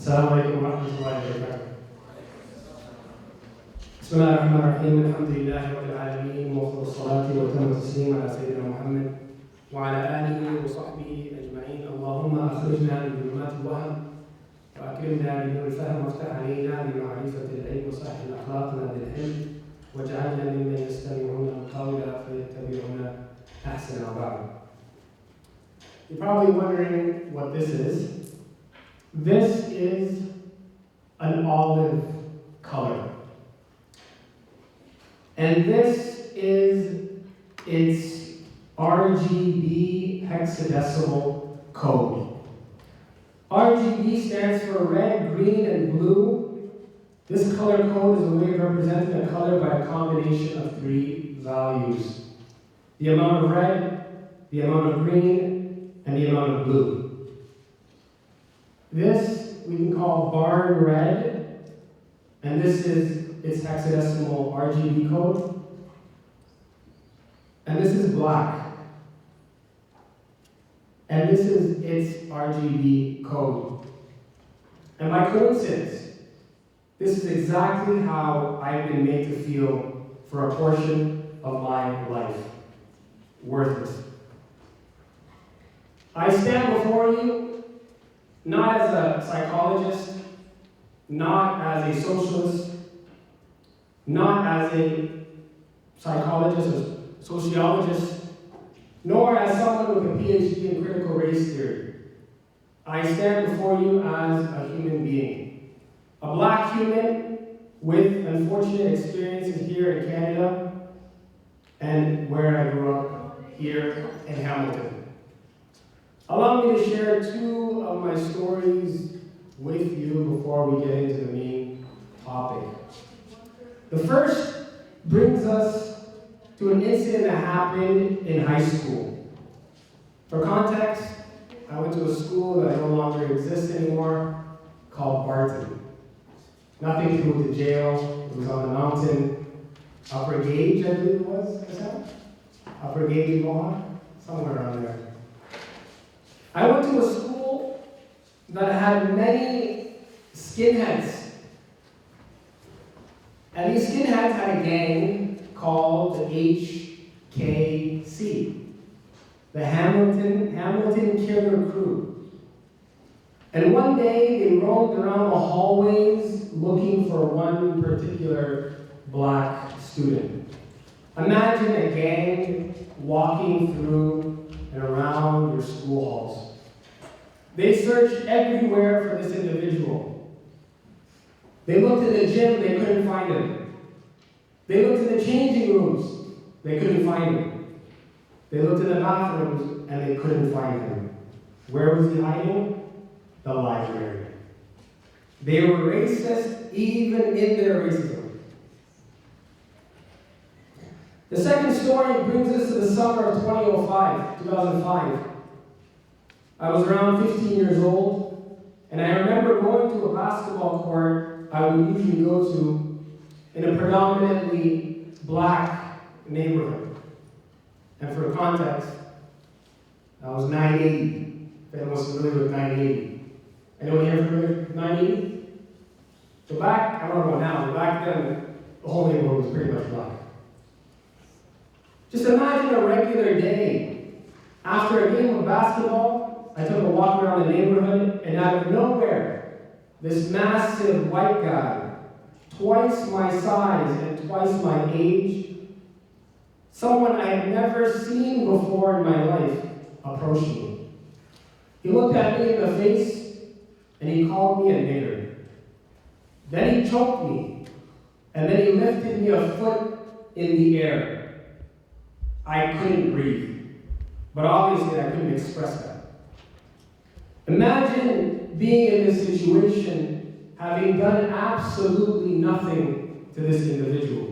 السلام عليكم ورحمة الله وبركاته. بسم الله الرحمن الرحيم، الحمد لله رب العالمين، وأفضل الصلاة وأتم التسليم على سيدنا محمد وعلى آله وصحبه أجمعين. اللهم أخرجنا من ظلمات الوهم وأكرمنا بنور الفهم وافتح علينا بمعرفة العلم وصحح أخلاقنا بالحلم واجعلنا ممن يستمعون القول فيتبعون أحسن. وبعد. You're probably wondering what this is. This is an olive color. And this is its RGB hexadecimal code. RGB stands for red, green, and blue. This color code is a way of representing a color by a combination of three values: the amount of red, the amount of green, and the amount of blue. This we can call barn red, and this is its hexadecimal RGB code. And this is black, and this is its RGB code. And by coincidence, this is exactly how I've been made to feel for a portion of my life. Worthless. I stand before you not as a psychologist, not as a socialist, not as a psychologist or sociologist, nor as someone with a PhD in critical race theory. I stand before you as a human being, a black human with unfortunate experiences here in Canada and where I grew up here in Hamilton. Allow me to share two of my stories with you before we get into the main topic. The first brings us to an incident that happened in high school. For context, I went to a school that no longer exists anymore called Barton. Nothing to do with the jail. It was on the mountain. Upper Gage, I believe it was. Is that? Upper Gage, Mohawk? Somewhere around there. I went to a school that had many skinheads. And these skinheads had a gang called the HKC, the Hamilton Killer Crew. And one day they roamed around the hallways looking for one particular black student. Imagine a gang walking through and around your school halls. They searched everywhere for this individual. They looked in the gym, they couldn't find him. They looked in the changing rooms, they couldn't find him. They looked in the bathrooms and they couldn't find him. Where was he hiding? The library. They were racist even in their racism. The second story brings us to the summer of 2005. I was around 15 years old, and I remember going to a basketball court I would usually go to in a predominantly black neighborhood. And for context, I was 980. If anyone's familiar with 980. Anyone here familiar with 980? So back, I don't know now, but back then, the whole neighborhood was pretty much black. Just imagine a regular day. After a game of basketball, I took a walk around the neighborhood, and out of nowhere, this massive white guy, twice my size and twice my age, someone I had never seen before in my life, approached me. He looked at me in the face, and he called me a nigger. Then he choked me, and then he lifted me a foot in the air. I couldn't breathe, but obviously I couldn't express that. Imagine being in this situation, having done absolutely nothing to this individual.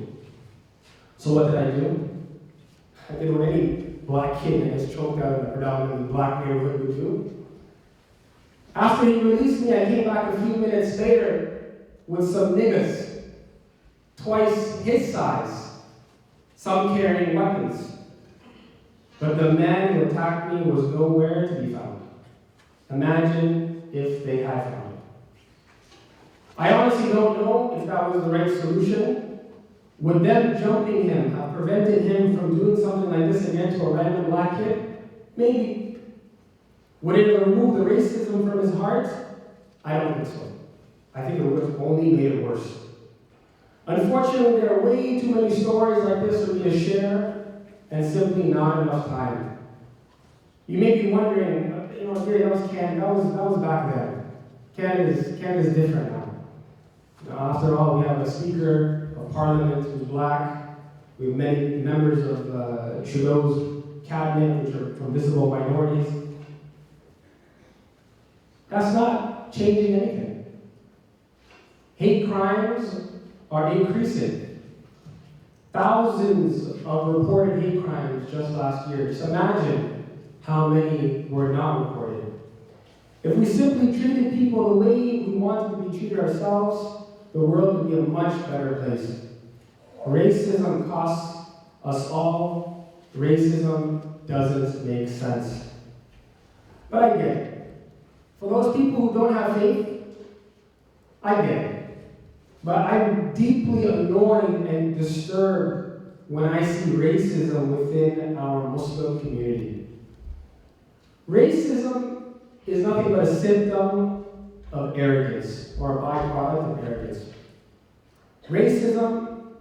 So what did I do? I did what any black kid that gets choked out in a predominantly black neighborhood would do. After he released me, I came back a few minutes later with some niggas, twice his size, some carrying weapons. but the man who attacked me was nowhere to be found. Imagine if they had found him. I honestly don't know if that was the right solution. Would them jumping him have prevented him from doing something like this again to a random black kid? Maybe. Would it have removed the racism from his heart? I don't think so. I think it would have only made it worse. Unfortunately, there are way too many stories like this for me to share, and simply not enough time. You may be wondering, Dirie, that was Canada. That was back then. Canada's different now. After all, we have a Speaker of Parliament who's black. We have many members of Trudeau's cabinet which are from visible minorities. That's not changing anything. Hate crimes are increasing. Thousands of reported hate crimes just last year. Just imagine how many were not reported. If we simply treated people the way we want to be treated ourselves, the world would be a much better place. Racism costs us all. Racism doesn't make sense. But I get it. For those people who don't have faith, I get it. But I'm deeply annoyed and disturbed when I see racism within our Muslim community. Racism is nothing but a symptom of arrogance, or a byproduct of arrogance. Racism,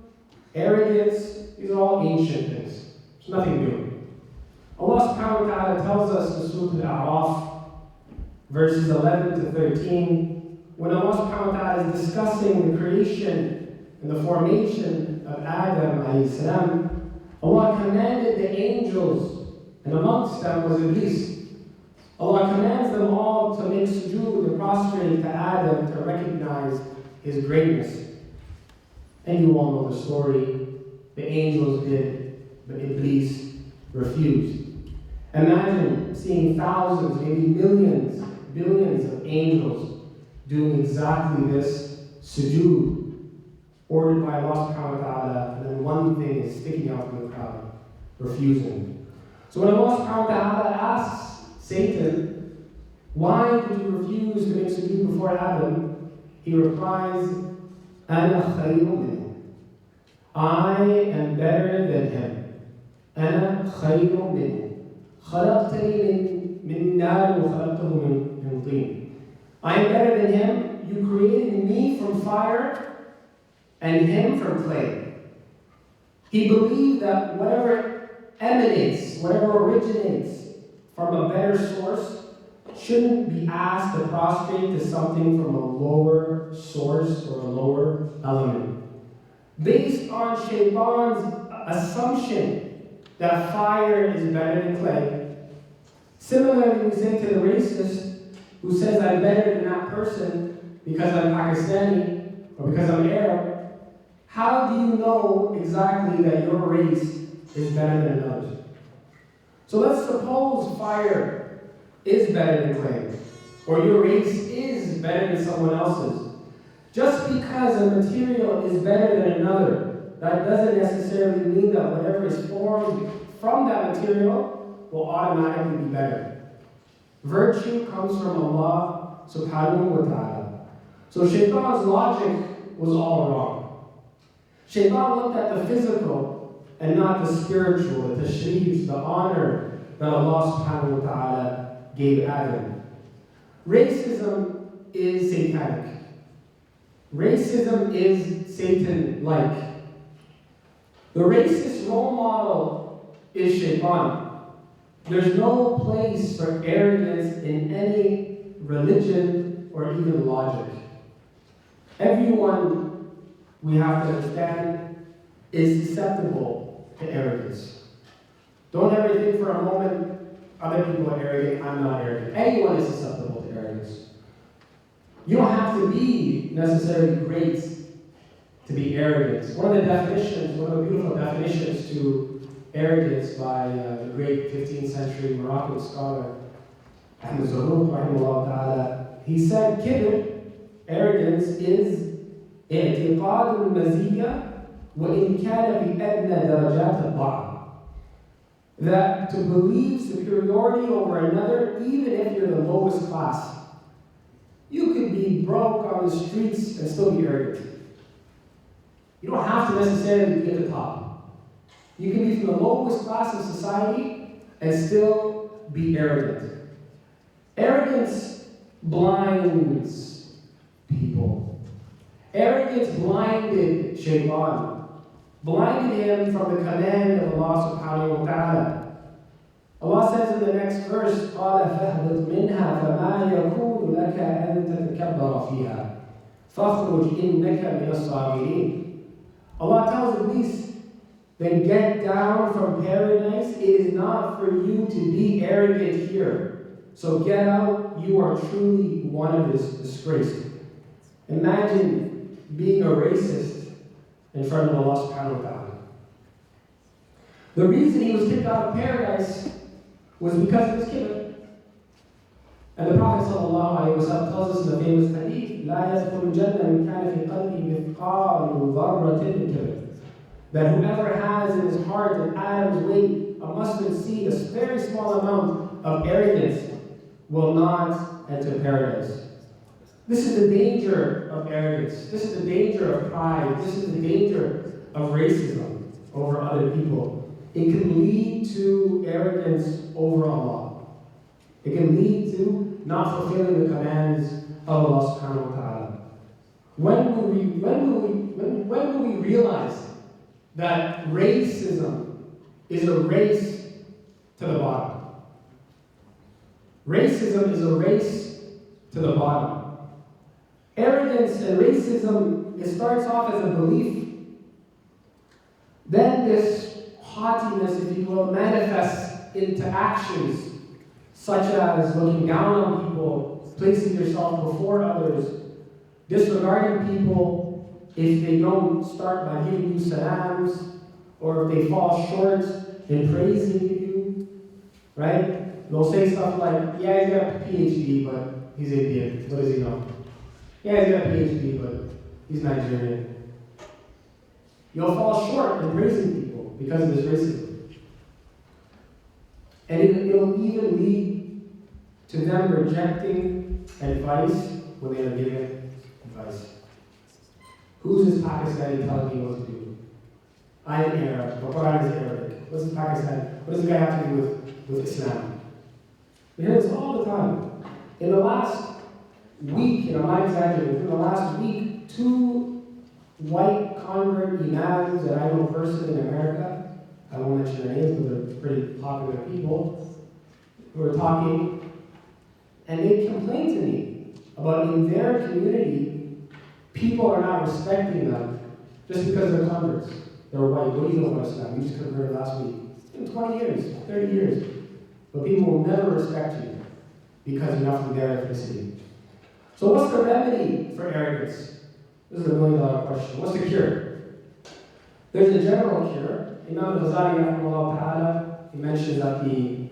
arrogance, these are all ancient things. It's nothing new. Allah subhanahu wa ta'ala tells us in Surah Al-A'raf, verses 11 to 13, when Allah subhanahu wa ta'ala is discussing the creation and the formation of Adam alayhi salam, Allah commanded the angels, and amongst them was Iblis. Allah commands them all to make sujood and prostrate to Adam to recognize his greatness. And you all know the story. The angels did, but Iblis refused. Imagine seeing thousands, maybe millions, billions of angels doing exactly this sujood, ordered by Allah subhanahu wa ta'ala, and then one thing is sticking out from the crowd, refusing. So when Allah subhanahu wa ta'ala asks Satan, why did you refuse to make sujood before Adam? He replies, Ana khayrun minhu. I am better than him. Ana khayrun minhu. Khalaqtani min nar wa khalaqtahu min tin. I am better than him. You created me from fire and him from clay. He believed that whatever emanates, whatever originates from a better source shouldn't be asked to prostrate to something from a lower source or a lower element. Based on Shaitan's assumption that fire is better than clay, similarly we say to the racist who says I'm better than that person because I'm Pakistani or because I'm Arab, how do you know exactly that your race is better than another's? So let's suppose fire is better than clay, or your race is better than someone else's. Just because a material is better than another, that doesn't necessarily mean that whatever is formed from that material will automatically be better. Virtue comes from Allah subhanahu wa ta'ala. So Shaitan's logic was all wrong. Shaitan looked at the physical and not the spiritual, the tashrif, the honor that Allah subhanahu wa ta'ala gave Adam. Racism is satanic. Racism is Satan-like. The racist role model is Shaitan. There's no place for arrogance in any religion or even logic. Everyone, we have to understand, is susceptible to arrogance. Don't ever think for a moment, other people are arrogant, I'm not arrogant. Anyone is susceptible to arrogance. You don't have to be necessarily great to be arrogant. One of the beautiful definitions to arrogance by the great 15th century Moroccan scholar, Ahmed Zarruq, rahimahullah ta'ala, he said, kibr, arrogance, is اعتقاد المزية وإن كان بأدنى درجات الضعف. that to believe superiority over another, even if you're the lowest class. You could be broke on the streets and still be arrogant. You don't have to necessarily be at the top. You can be from the lowest class of society and still be arrogant. Arrogance blinds people. Arrogance blinded Shaitan, blinded him from the command of Allah subhanahu wa ta'ala. Allah says in the next verse, قَالَ فَاهْبِطْ مِنْهَا فَمَا يَكُونُ لَكَ أَن تَتَكَبَّرَ فِيهَا فَاخْرُجْ إِنَّكَ مِنَ الصَّاغِرِينَ. Allah tells Iblis, then get down from paradise. It is not for you to be arrogant here. So get out, you are truly one of this disgraced. Imagine being a racist in front of Allah subhanahu wa ta'ala. The reason he was kicked out of paradise was because of his kibr. And the Prophet ﷺ tells us in the famous hadith, لا يدخل الجنة من كان في قلبه مثقال ذرة من كبر. That whoever has in his heart an atom's weight, a mustard seed, a very small amount of arrogance, will not enter paradise. This is the danger of arrogance. This is the danger of pride. This is the danger of racism over other people. It can lead to arrogance over Allah. It can lead to not fulfilling the commands of Allah subhanahu wa ta'ala. When will we realize that racism is a race to the bottom? Racism is a race to the bottom. Arrogance and racism, it starts off as a belief. Then this haughtiness, if you will, manifests into actions, such as looking down on people, placing yourself before others, disregarding people if they don't start by giving you salams, or if they fall short in praising you, right? They'll say stuff like, yeah, he's got a PhD, but he's Indian. What does he know? Yeah, he's got a PhD, but he's Nigerian. You'll fall short in praising people because of this racism. And it'll even lead to them rejecting advice when they are given advice. Who's this Pakistani telling me what to do? I am Arab. My Quran is Arabic. What's this Pakistani? What does this guy have to do with Islam? We hear this all the time. In the last week, I'm not exaggerating, in the last week, 2 white convert imams that I know personally in America, I won't mention their names, but they're pretty popular people, who are talking, and they complained to me about in their community, people are not respecting them just because they're converts. They're white. What do you know about Islam? You just converted last week. It's been 20 years, 30 years. But people will never respect you because you're not from their ethnicity. So what's the remedy for arrogance? This is a $1 million question. What's the cure? There's a general cure. Imam Ghazali, ta'ala, he mentions that the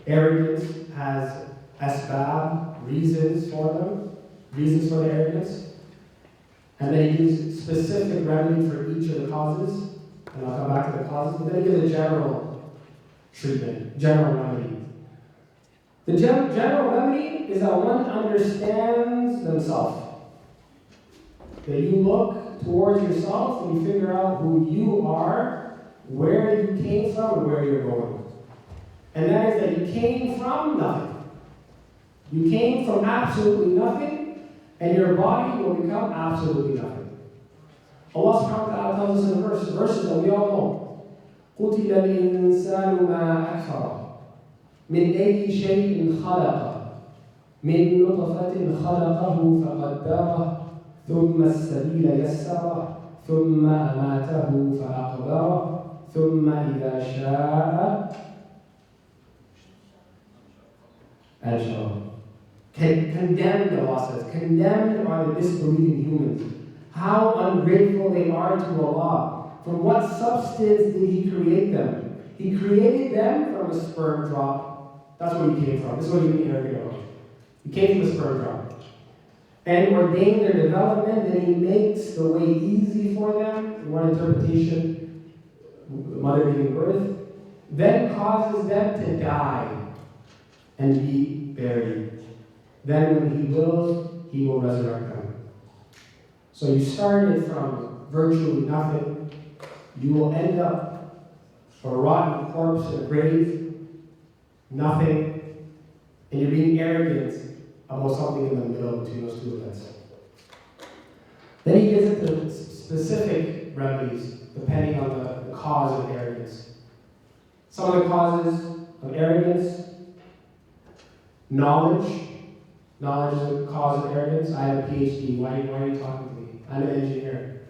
arrogance has asbab, reasons for them, reasons for the arrogance. And then he gives specific remedy for each of the causes. And I'll come back to the causes. But then he gives a general treatment, general remedy. The general remedy is that one understands themselves. That you look towards yourself and you figure out who you are, where you came from, and where you're going. And that is that you came from nothing. You came from absolutely nothing, and your body will become absolutely nothing. Allah subhanahu wa ta'ala tells us in verses that we all know. قُتِلَ الْإِنسَانُ مَا أَكْفَرَهُ مِنْ أَيِّ شَيْءٍ خَلَقَهُ مِنْ نُطْفَةٍ خَلَقَهُ فَقَدَّرَهُ ثُمَّ السَّبِيلَ يَسَّرَهُ ثُمَّ أَمَاتَهُ فَأَقْبَرَهُ ثُمَّ إِذَا شَاءَ أَنشَرَهُ. Condemned, Allah says. Condemned are the disbelieving humans. How ungrateful they are to Allah. From what substance did He create them? He created them from a sperm drop. That's where you came from. This is what you mean arrogant about. You came from a sperm drop. And ordained their development, then He makes the way easy for them. In one interpretation, the mother giving birth, then causes them to die and be buried. Then when he wills, he will resurrect them. So you started from virtually nothing. You will end up a rotten corpse in a grave, nothing, and you're being arrogant about something in the middle between those two events. Then he gets into specific remedies depending on the cause of arrogance. Some of the causes of arrogance: knowledge. Knowledge is a cause of arrogance. I have a PhD. Why are you talking to me? I'm an engineer.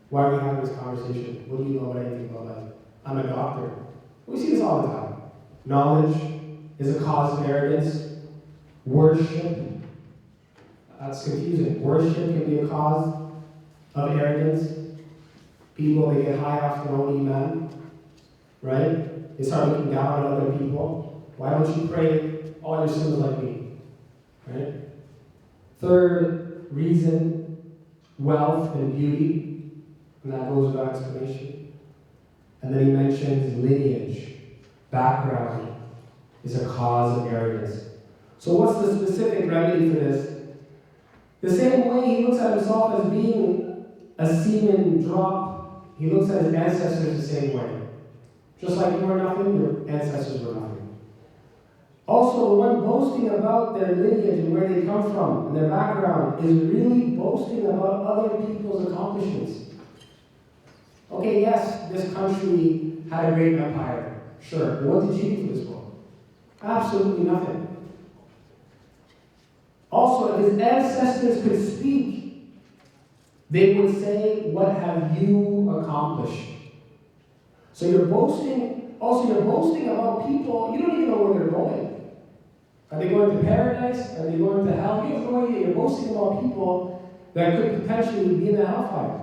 Why are we having this conversation? What do you know about anything about life? I'm a doctor. We see this all the time. Knowledge is a cause of arrogance. Worship. That's confusing. Worship can be a cause of arrogance. People, they get high off their own iman, right? They start looking down on other people. Why don't you pray all your sins like me? Right? Third reason, wealth and beauty, and that goes without explanation. And then he mentions lineage, background is a cause of arrogance. So what's the specific remedy for this? The same way he looks at himself as being a semen drop, he looks at his ancestors the same way. Just like you were nothing, your ancestors were nothing. Also, the one boasting about their lineage and where they come from and their background is really boasting about other people's accomplishments. Okay, yes, this country had a great empire. Sure, but what did you do for this world? Absolutely nothing. Also, if his ancestors could speak, they would say, "What have you accomplished?" So you're boasting. Also, you're boasting about people, you don't even know where they're going. Are they going to paradise? Are they going to hell? You have no idea. You're boasting about people that could potentially be in the hellfire.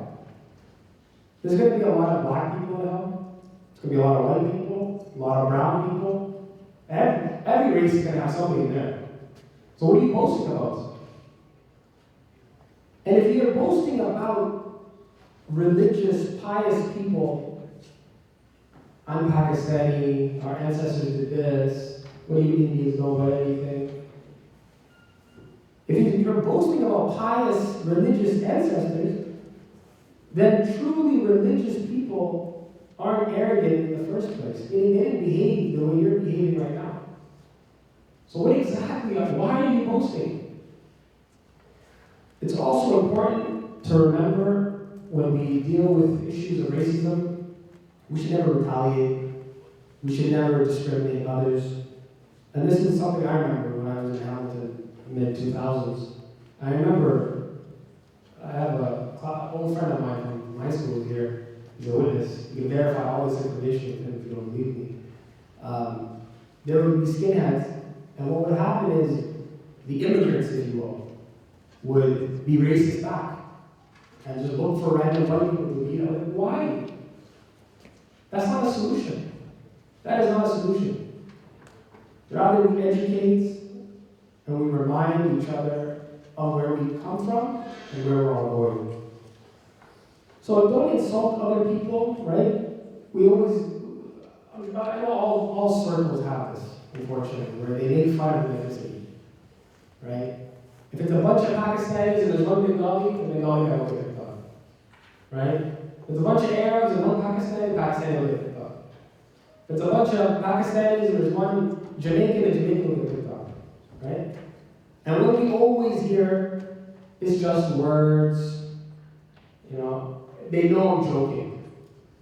There's going to be a lot of black people in hell. There's going to be a lot of white people, a lot of brown people. Every race is going to have somebody in there. So what are you boasting about? And if you're boasting about religious, pious people, I'm Pakistani, our ancestors did this, what do you Indians know about anything? If you're boasting about pious, religious ancestors, then truly religious people aren't arrogant in the first place. They didn't behave the way you're behaving right now. So what exactly, why are you boasting? It's also important to remember when we deal with issues of racism, we should never retaliate. We should never discriminate others. And this is something I remember when I was in Hamilton, mid-2000s. I remember I have an old friend of mine from high school here. He's a witness. You can verify all this information with him if you don't believe me. There would be skinheads, and what would happen is the immigrants, if you will, would be racist back and just look for random white people to beat up. Like, why? That's not a solution. That is not a solution. Rather, we educate and we remind each other of where we come from and where we're all going. So don't insult other people, right? We always, I know all circles have this, unfortunately, where they make fun of ethnicity, right? If it's a bunch of Pakistanis and there's one Bengali, the Bengali guy will get picked on, right? If there's a bunch of Arabs and one Pakistani, the Pakistani will get picked on. If it's a bunch of Pakistanis and there's one Jamaican, the Jamaican will get picked on, right? And what we always hear is just words, you know. They know I'm joking.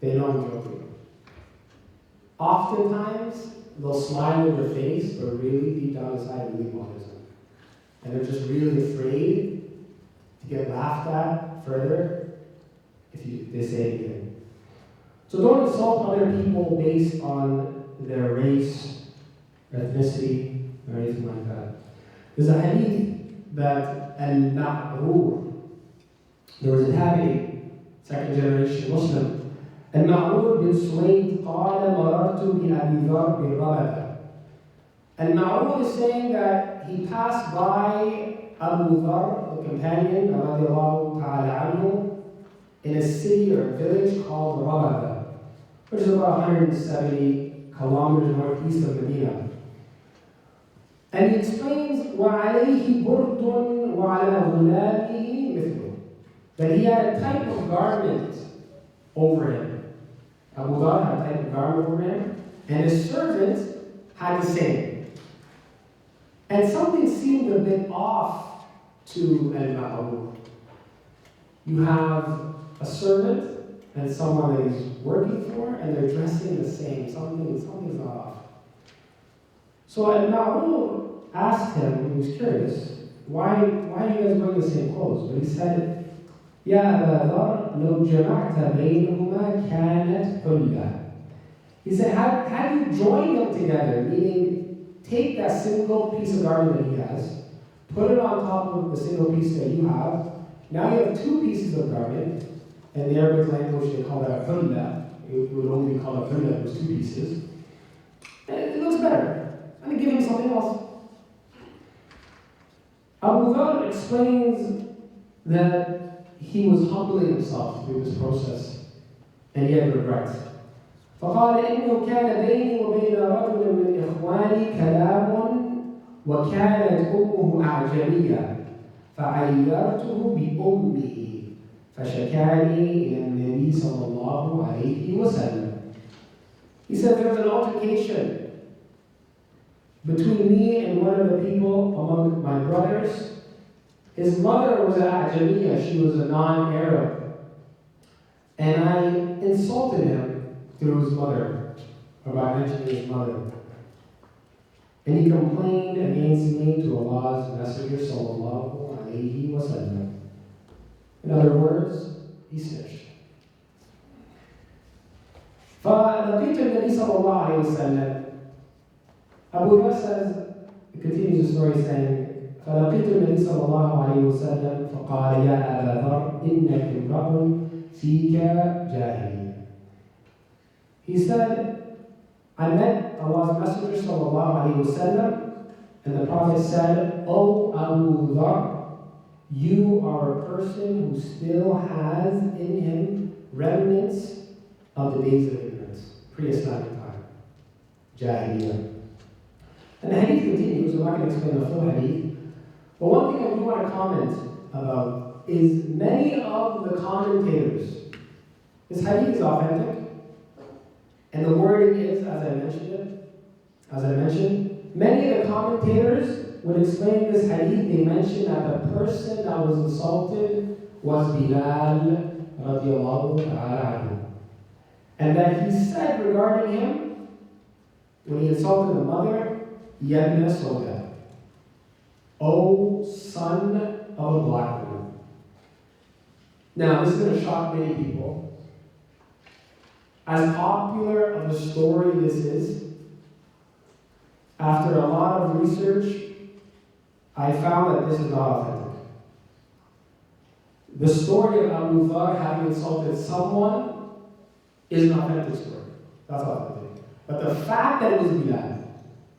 They know I'm joking. Oftentimes, they'll smile in your face, but really deep down inside, it really bothers them. And they're just really afraid to get laughed at further if they say anything. So don't insult other people based on their race, ethnicity, or anything like that. There's a hadith that al-Ma'rur, there was a tabi'i, second generation Muslim, al-Ma'rur bin Suwayd قال مررت بأبي ذر بالربذة. Al-Ma'rur is saying that he passed by Abu Dhar, the companion, radiallahu ta'ala anhu, in a city or a village called Rabada. which is about 170 kilometers northeast of Medina. And he explains, وَعَلَيْهِ بُرْدٌ وَعَلَى غُلَامِهِ مِثْلُهُ, that he had a type of garment over him. Abu Dhar had a type of garment over him, and his servant had the same. And something seemed a bit off to Al-Ma'ruf. You have a servant and someone that he's working for, and they're dressing the same. Something's not off. So Al-Ma'ruf asked him, he was curious, why are you guys wearing the same clothes? But he said, يا أبا ذر لو جمعت بينهما كانت حلة. He said, had you joined them together, meaning take that single piece of garment that he has, put it on top of the single piece that you have, now you have two pieces of garment. In the Arabic language, they call that hulla. It would only be called a hulla if it was two pieces. And it looks better. And they give him something else. Abu Dhar explains that he was humbling himself through this process, and he had regret. فقال إنه كان بيني وبين رجل من إخواني كلام وكانت أمه أعجمية فعيرته بأمه فشكاني إلى النبي صلى الله عليه وسلم. He said there was an altercation between me and one of the people among my brothers. His mother was an Ajamiyya, she was a non-Arab. And I insulted him through his mother, or by mentioning his mother. And he complained against me to Allah's Messenger sallallahu alayhi wa sallam. In other words, he snitched. فلقيت النبي صلى الله عليه وسلم. Abu Dhar says, continues the story saying, فلقيت النبي صلى الله عليه وسلم فقال يا أبا ذر إنك امرؤ فيك جاهلية. He said, I met Allah's Messenger صلى الله عليه وسلم, and the Prophet said, O Abu Dhar, you are a person who still has in him remnants of the days of ignorance, pre-Islamic time, Jahiliyyah. And the hadith continues, I'm not going to explain the full hadith, but one thing I do want to comment about is many of the commentators, this hadith is authentic, and the wording is, as I mentioned, many of the commentators, when explaining this hadith, they mention that the person that was insulted was Bilaal radiallahu ta'ala anhu. And that he said regarding him, when he insulted the mother, Yabna Soda, O son of a black woman. Now, this is going to shock many people. As popular of a story this is, after a lot of research, I found that this is not authentic. The story of Abu Dhar having insulted someone is an authentic story. That's authentic. But the fact that it was Bilal,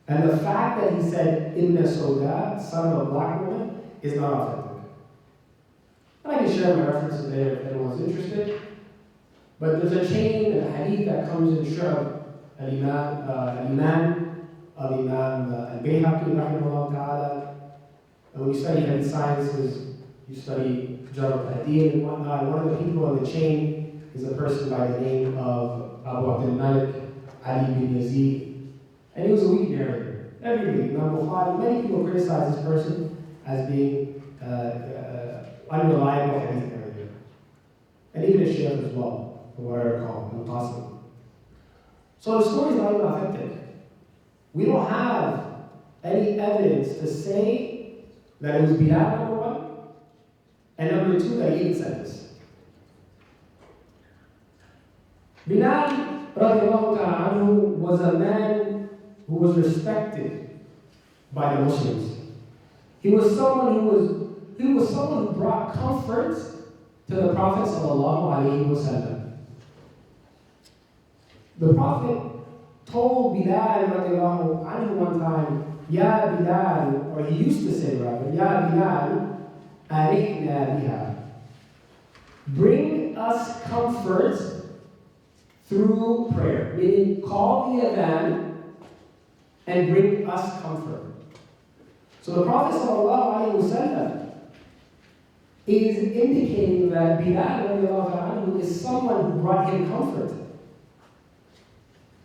and the fact that he said, Inna Soda, son of a black woman, is not authentic. And I can share my references there if anyone's interested. But there's a chain, a hadith that comes in Shu'ab, Al-Iman Al-Bayhaqi, rahimahullah ta'ala. And when you study hadith sciences, you study Jarh al-Hadith and whatnot. And one of the people in the chain is a person by the name of Abu Abdul Malik Ali bin Yazid. And he was a weak narrator. Everybody, Imam Bukhari, many people criticize this person as being unreliable hadith narrator. And even a sheikh as well, from what I recall, impossible. So the story is not even authentic. We don't have any evidence to say that it was Bilal, number one, and number two, that he even said this. Bilal radiallahu ta'ala anhu was a man who was respected by the Muslims. He was someone who brought comfort to the Prophet sallallahu alaihi wasallam. The Prophet told Bilal radiallahu anhu one time, Ya Bilal, or he used to say rather, Ya Bilal, arihna biha. Bring us comfort through prayer, meaning call the adhan and bring us comfort. So the Prophet ﷺ is indicating that Bilaal is someone who brought him comfort.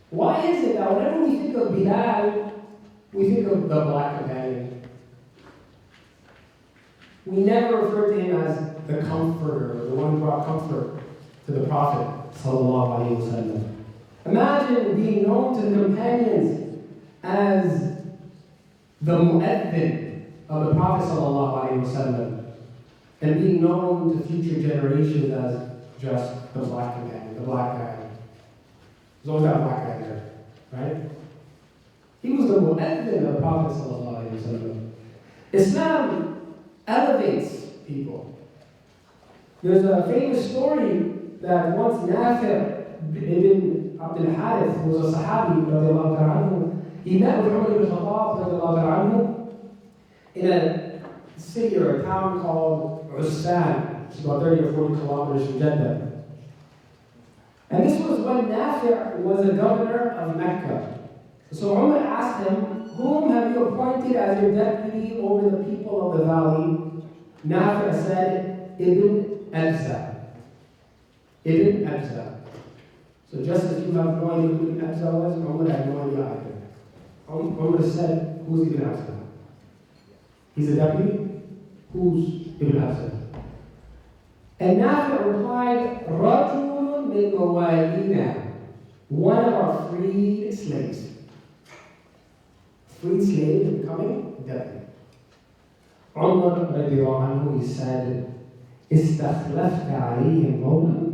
Why is it that whenever we think of Bilaal, we think of the black companion? We never refer to him as the comforter, the one who brought comfort to the Prophet ﷺ. Imagine being known to the companions as the mu'adhin of the Prophet ﷺ, and being known to future generations as just the black companion, the black guy. There's always that black guy there, right? He was the mu'adhin of the Prophet ﷺ. Islam elevates people. There's a famous story that once Nafi' ibn Abdul Harith, who was a Sahabi, anhu, he met with Umar ibn Khattab anhu, in a city or a town called Ussan, which is about 30 or 40 kilometers from Jeddah. And this was when Nafi' was the governor of Mecca. So Umar asked him, whom have you appointed as your deputy over the people of the valley? Nafi' said, Ibn Abza. Ibn Abza. So just as you have no idea who Ibn Abza was, Umar had no idea either. Umar said, who's Ibn Abza? He's a deputy? Who's Ibn Abza? And Nafi' replied, Rajulun min mawalina, one of our freed slaves. Freed slave becoming deputy. Umar radiallahu anhu, he said, Istakhlafta alayhim mawlan.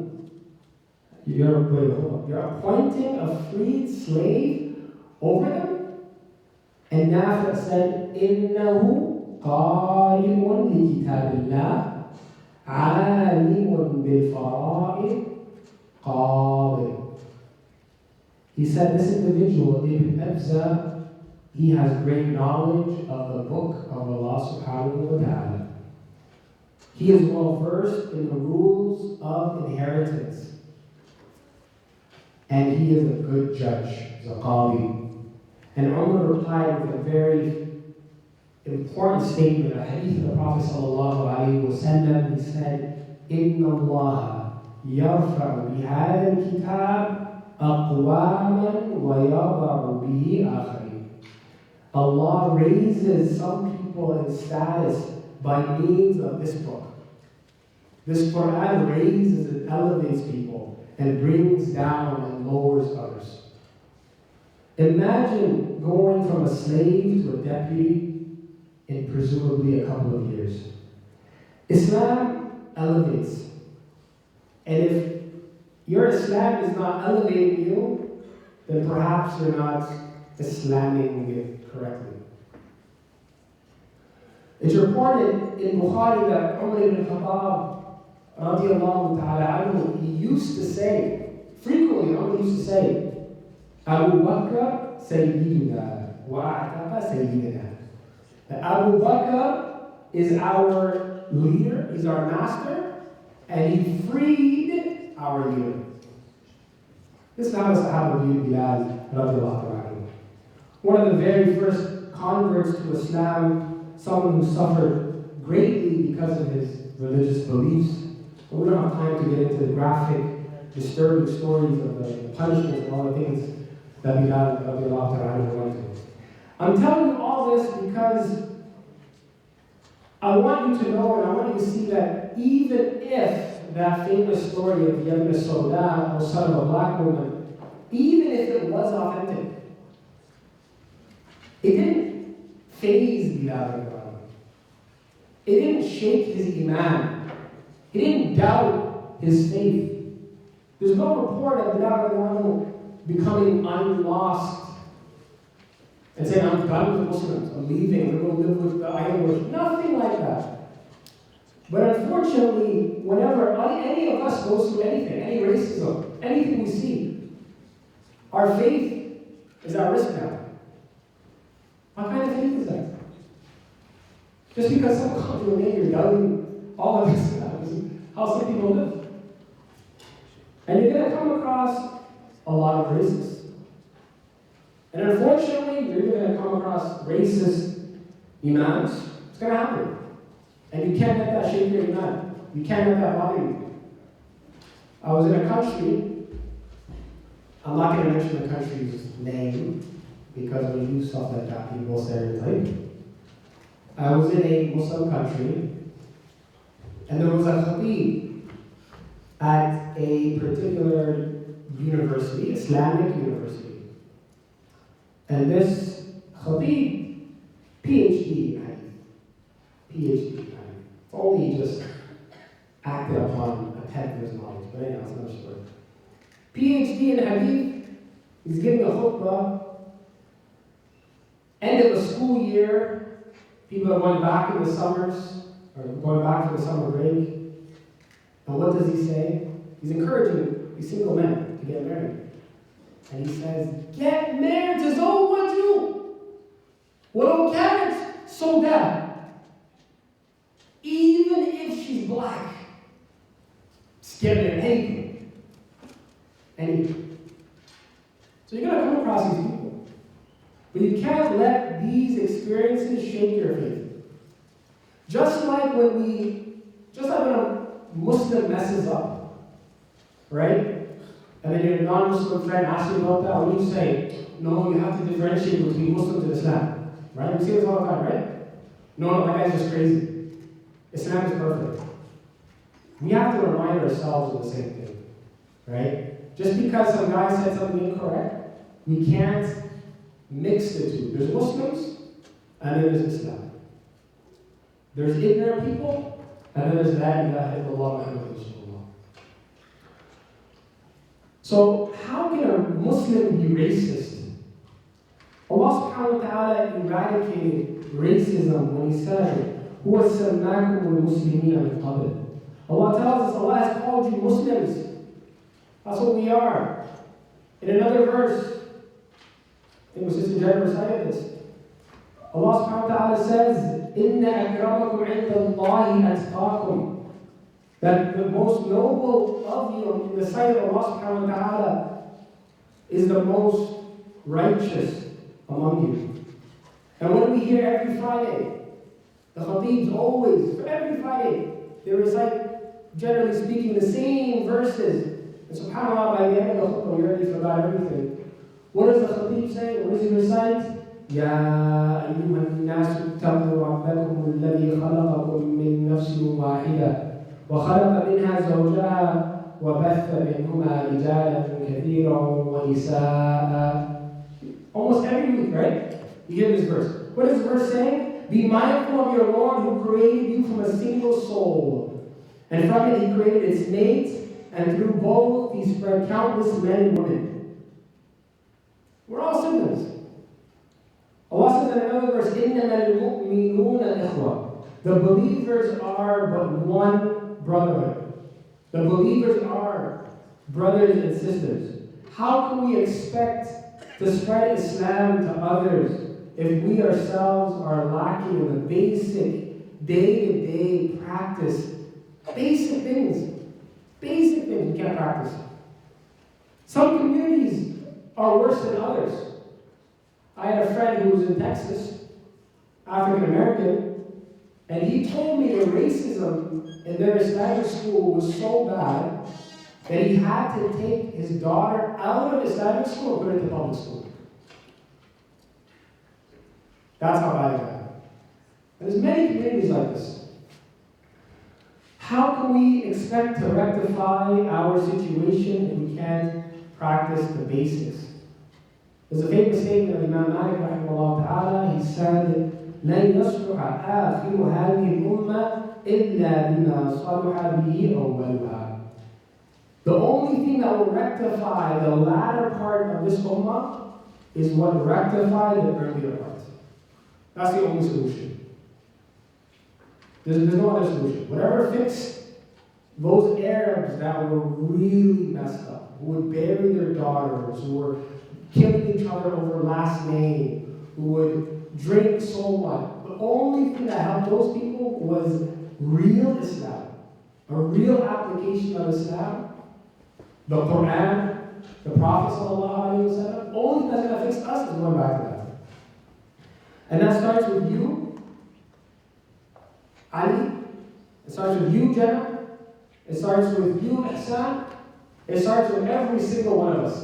You're appointing a freed slave over them? And Nafi' said, Innahu qari'un li kitabillah, alimun bil fara'id, qadi. He said, this individual, Ibn Abza, he has great knowledge of the book of Allah subhanahu wa ta'ala. He is well versed in the rules of inheritance. And he is a good judge, he's a qadi. And Umar replied with a very important statement, a hadith of the Prophet sallallahu alayhi wa sallam. He said, Inna Allah yarfa'u bihada al-kitab aqwaman wa yada'u bihi akharin. Allah raises some people in status by means of this book. This Quran raises and elevates people and brings down and lowers others. Imagine going from a slave to a deputy in presumably a couple of years. Islam elevates. And if your Islam is not elevating you, then perhaps you're not Islamming it correctly. It's reported in Bukhari that Umar ibn Khattab radiallahu ta'ala anhu, he used to say, frequently Umar used to say, Abu Bakr Sayyidina wa A'taqa Sayyidina. That Abu Bakr is our leader, he's our master, and he freed our leader. This is how the Sahaba viewed Bilal radiallahu ta'ala. One of the very first converts to Islam, someone who suffered greatly because of his religious beliefs. But we don't have time to get into the graphic, disturbing stories of the punishment and all the things that Bilal radiallahu ta'ala went through. I'm telling you all this because I want you to know and I want you to see that even if that famous story of Yabna Sauda, or son of a black woman, even if it was authentic, it didn't faze Bilal. It didn't shake his iman. He didn't doubt his faith. There's no report of Bilal becoming unlost and saying, I'm done with Muslims, I'm leaving, I'm going to live with the idol worship. Nothing like that. But unfortunately, whenever any of us goes through anything, any racism, anything we see, our faith is at risk now. What kind of faith is that? Just because someone calls you a name, you're doubting all of this. How some people live. And you're going to come across a lot of racists. And unfortunately, you're going to come across racist imams. It's going to happen. And you can't let that shake your iman. You can't let that bother you. I was in a country, I'm not going to mention the country's name, because when you do stuff like that, people stereotype. I was in a Muslim country, and there was a khatib at a particular university, Islamic university. And this khatib, PhD, if only just acted upon a tenth of his knowledge, but anyhow, it's another story. PhD in hadith, he's giving a khutbah, end of the school year, people are going back in the summers, or going back to the summer break. And what does he say? He's encouraging these single men to get married. And he says, get married to Zawwaju! ولو كانت سوداء. Even if she's black. Just get married, anything. Anything. So you're going to come across these people. But you can't let these experiences shake your faith. Just like when a Muslim messes up, right? And then your non-Muslim friend asks you about that, what do you say? No, you have to differentiate between Muslims and Islam. Right? We see this all the time, right? No, that guy's just crazy. Islam is perfect. We have to remind ourselves of the same thing. Right? Just because some guy said something incorrect, we can't mix the two. There's Muslims, and then there's Islam. There's ignorant people, and then there's La ilaha illallah Muhammadur Rasulullah. So, how can a Muslim be racist? Allah subhanahu wa ta'ala eradicated racism when He said, هُوَ سَمَّاكُمُ الْمُسْلِمِينَ مِنْ قَبْلِ. Allah tells us, Allah has called you Muslims. That's what we are. In another verse, I think Sister Jennifer recited this. Allah subhanahu wa ta'ala says, إِنَّ أَكْرَمَكُمْ عِنْدَ اللَّهِ أَتْقَاكُمْ. That the most noble of you in the sight of Allah subhanahu wa ta'ala is the most righteous among you. And what do we hear every Friday? The khatibs always, every Friday, they recite, generally speaking, the same verses. And subhanAllah, by the end of the khutbah, we already forgot everything. What does the khatib say? What does he recite? يا أيها الناس اتقوا ربكم الذي خلقكم من نفس واحدة وخلق منها زوجها وبث منهما رجالا كثيرا ونساء. Almost every week, right? You hear this verse. What is the verse saying? Be mindful of your Lord who created you from a single soul. And from it He created its mate, and through both He spread countless men and women. We're all siblings. Allah says in another verse, إِنَّمَا الْمُؤْمِنُونَ إِخْوَةٌ. The believers are but one brotherhood. The believers are brothers and sisters. How can we expect to spread Islam to others if we ourselves are lacking in the basic, day-to-day practice? Basic things. Basic things we can't practice. Some communities are worse than others. I had a friend who was in Texas, African American, and he told me the racism in their Islamic school was so bad that he had to take his daughter out of Islamic school and put her into public school. That's how bad it got. And there's many communities like this. How can we expect to rectify our situation if we can't practice the basics? There's a famous statement of Imam Malik rahimahullah ta'ala. He said, لن يصلح آخر هذه الأمة إلا بما صلح به أولها. The only thing that will rectify the latter part of this ummah is what rectified the earlier part. That's the only solution. There's no other solution. Whatever fixed those Arabs that were really messed up, who would bury their daughters, who were killing each other over last name, who would drink so much. The only thing that helped those people was real Islam, a real application of Islam, the Quran, the Prophet ﷺ, only thing that's going to fix us is going back to that. And that starts with you, Ali. It starts with you, Jenna. It starts with you, Ihsan. It starts with every single one of us.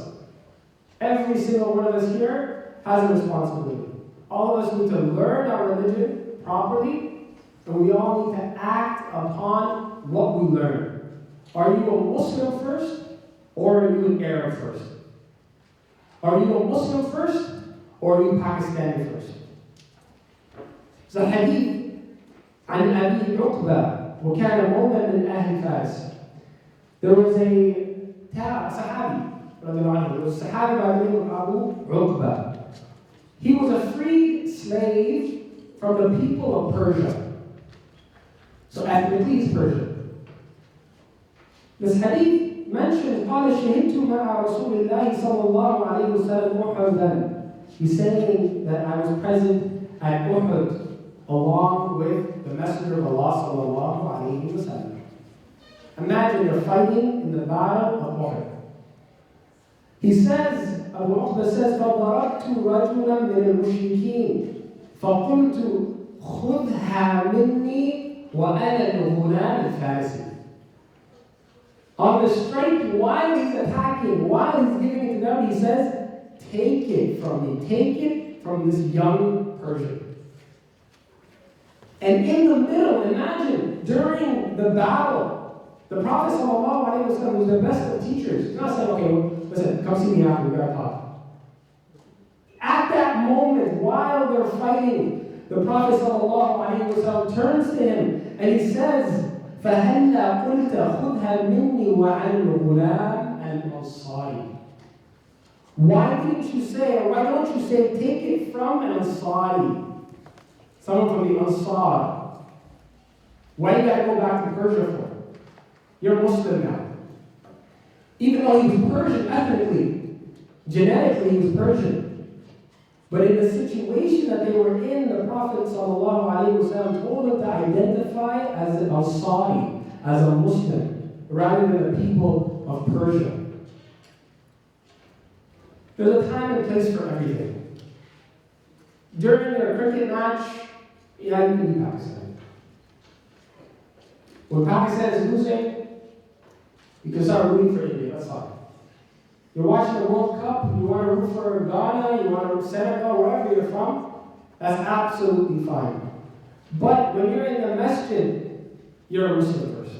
Every single one of us here has a responsibility. All of us need to learn our religion properly, and we all need to act upon what we learn. Are you a Muslim first, or are you an Arab first? Are you a Muslim first, or are you Pakistani first? The hadith عن أبي عقبة وكان مولى من أهل فارس. There was a Sahabi, there was a Sahabi by the name of Abu Uqba. He was a freed slave from the people of Persia. So ethnically he's Persian. This hadith mentions قال شهدت مع رسول الله صلى الله عليه وسلم أحدا. He's saying that I was present at Uhud along with the Messenger of Allah sallallahu alayhi wa sallam. Imagine you're fighting in the battle of Uhud. He says, Abu Uqba says, فَضَرَبْتُ رَجُلًا مِنَ الْمُشْرِكِينَ فَقُلْتُ خُذْهَا مِنِّي وَأَنَا الْغُلَامِ الْفَارِسِ. On the strike, while he's attacking, while he's giving it to them, he says, take it from me, take it from this young Persian. And in the middle, imagine, during the battle, the Prophet ﷺ was the best of teachers. He's not saying, okay, listen, come see me after, we gotta talk. At that moment, while they're fighting, the Prophet ﷺ turns to him and he says, فَهَلَّا قُلْتَ خُذْهَا مِنِّي وَعَنْ الْغُلَامِ الْأَنصَارِ. Why didn't you say, or why don't you say, take it from an Ansari? Someone from the Ansar. Why do you gotta go back to Persia for? You're Muslim now. Even though he was Persian ethnically, genetically he was Persian. But in the situation that they were in, the Prophet ﷺ told them to identify as an Ansari, as a Muslim, rather than the people of Persia. There's a time and place for everything. During a cricket match, yeah, you can be Pakistan. When Pakistan is losing, you can start rooting for India, that's fine. You're watching the World Cup, you want to root for Ghana, you want to root for Senegal, wherever you're from, that's absolutely fine. But when you're in the masjid, you're a Muslim first.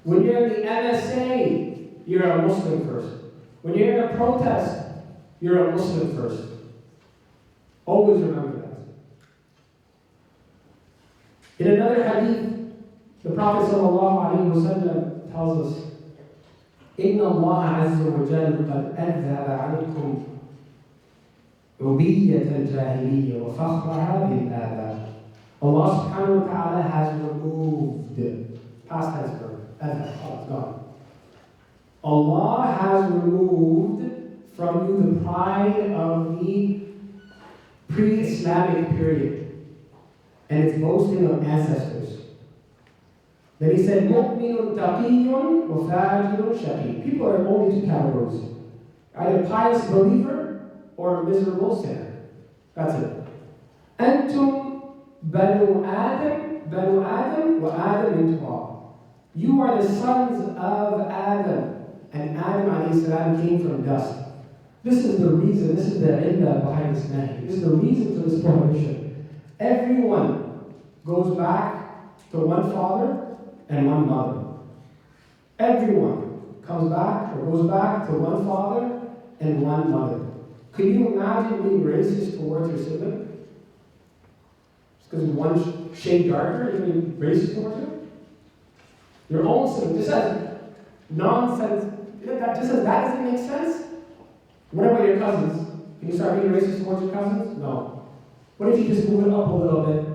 When you're in the NSA, you're a Muslim first. When you're in a protest, you're a Muslim first. Always remember that. In another hadith, the Prophet ﷺ tells us, إِنَّ اللَّهَ عَزَّ وَجَلَّ قَدْ أَذْهَبَ عَنْكُمْ عُبِيَّةَ الْجَاهِلِيَّةِ وَفَخْرَهَا بِالْآبَاءِ. Allah subhanahu wa ta'ala has removed, past tense verb, it's gone. Allah has removed from you the pride of the pre-Islamic period and its boasting of ancestors. Then he said, مُؤْمِنٌ تَقِيٌّ وَفَاجِرٌ شَقِيٌّ. People are only two categories. Either pious believer or miserable sinner. That's it. أَنْتُمْ بَنُو آدَمْ وَآدَمْ مِنْ تُرَابٍ. You are the sons of Adam, and Adam alayhi salam came from dust. This is the reason, this is the illah behind this nahi. This is the reason for this prohibition. Everyone goes back to one father and one mother. Everyone comes back or goes back to one father and one mother. Could you imagine being racist towards your sibling? Just because one shade darker, you're being racist towards her? Your own sibling. Just as nonsense, just as that doesn't make sense. What about your cousins? Can you start being racist towards your cousins? No. What if you just move it up a little bit?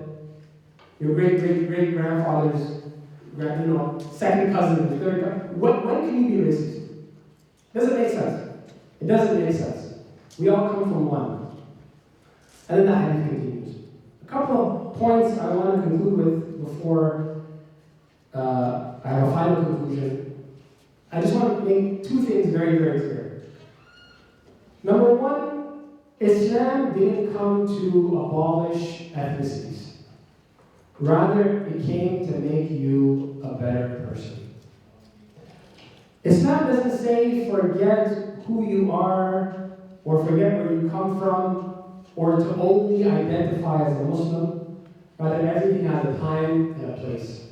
Your great-great-great-grandfather's, second cousin, third cousin. When can you be racist? Doesn't make sense. It doesn't make sense. We all come from one. And then the hadith continues. A couple of points I want to conclude with before I have a final conclusion. I just want to make two things very, very clear. Number one, Islam didn't come to abolish ethnicities. Rather, it came to make you a better person. Islam doesn't say forget who you are, or forget where you come from, or to only identify as a Muslim. Rather, everything has a time and a place.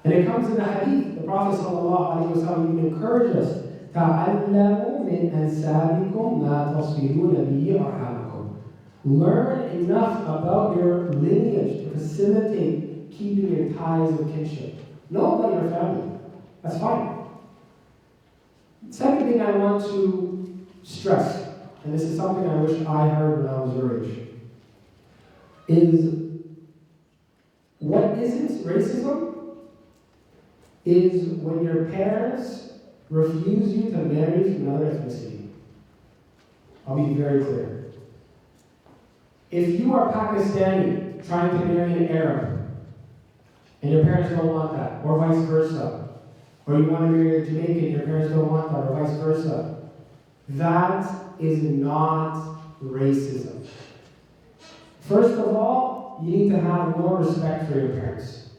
And it comes in the hadith. The Prophet ﷺ even encouraged us, تَعَلَّمُوا مِنْ أَنْسَابِكُمْ مَا تَصْلُونَ بِهِ أَرْحَامَكُمْ. Learn enough about your lineage to facilitate keeping your ties of kinship. Know about your family. That's fine. Second thing I want to stress, and this is something I wish I heard when I was your age, is what isn't racism is when your parents refuse you to marry from another ethnicity. I'll be very clear. If you are Pakistani trying to marry an Arab, and your parents don't want that, or vice versa, or you want to marry a Jamaican and your parents don't want that, or vice versa, that is not racism. First of all, you need to have more respect for your parents.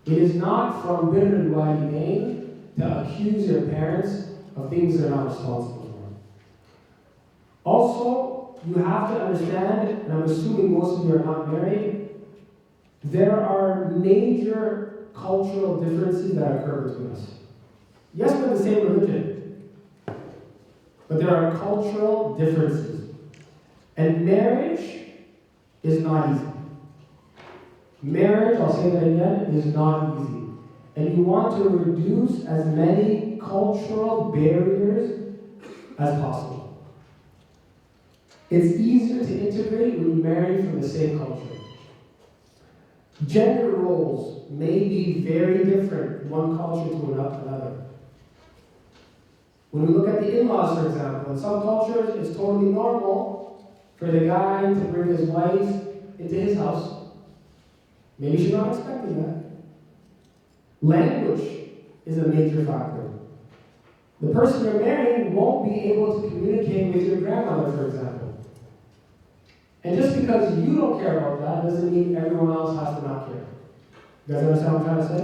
It is not from birr al-walidain to accuse your parents of things they're not responsible for. Also, you have to understand, and I'm assuming most of you are not married, there are major cultural differences that occur between us. Yes, we're the same religion, but there are cultural differences. And marriage is not easy. Marriage, I'll say that again, is not easy. And you want to reduce as many cultural barriers as possible. It's easier to integrate when you marry from the same culture. Gender roles may be very different from one culture to another. When we look at the in-laws, for example, in some cultures, it's totally normal for the guy to bring his wife into his house. Maybe she's not expecting that. Language is a major factor. The person you're marrying won't be able to communicate with your grandmother, for example. And just because you don't care about that doesn't mean everyone else has to not care. You guys understand what I'm trying to say?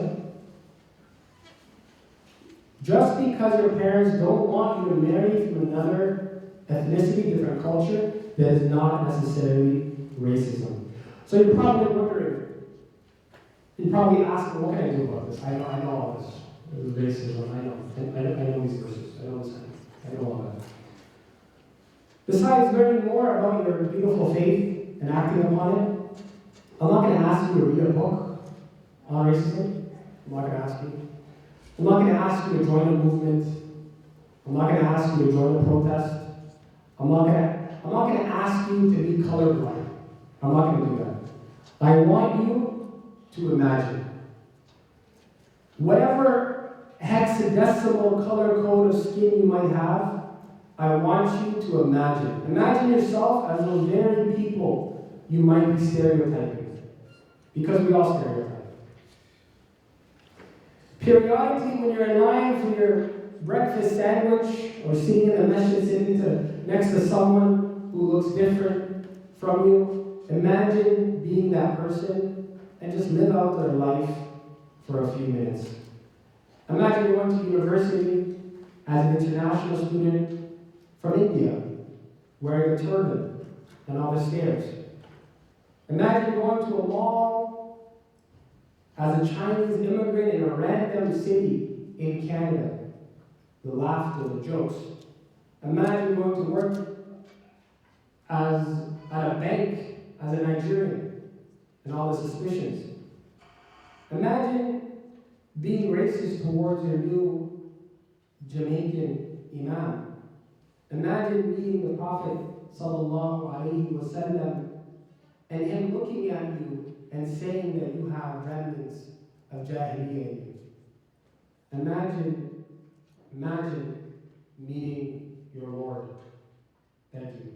Just because your parents don't want you to marry from another ethnicity, different culture, that is not necessarily racism. So you're probably wondering, you're probably asking, what can I do about this? I know all this. Racism, I know these verses. I know this. I know all that. Besides learning more about your beautiful faith and acting upon it, I'm not going to ask you to read a book on racism. I'm not going to ask you. I'm not going to ask you to join a movement. I'm not going to ask you to join a protest. I'm not going to ask you to be colorblind. I'm not going to do that. I want you to imagine. Whatever hexadecimal color code of skin you might have, I want you to imagine. Imagine yourself as those very people you might be stereotyping. Because we all stereotype. Periodically, when you're in line for your breakfast sandwich, or sitting in the masjid sitting next to someone who looks different from you, imagine being that person and just live out their life for a few minutes. Imagine going to university as an international student from India, wearing a turban and all the stairs. Imagine going to a mall as a Chinese immigrant in a random city in Canada. The laughter, the jokes. Imagine going to work at a bank as a Nigerian and all the suspicions. Imagine being racist towards your new Jamaican imam. Imagine meeting the Prophet ﷺ and him looking at you and saying that you have remnants of Jahiliyyah in you. Imagine meeting your Lord. Thank you.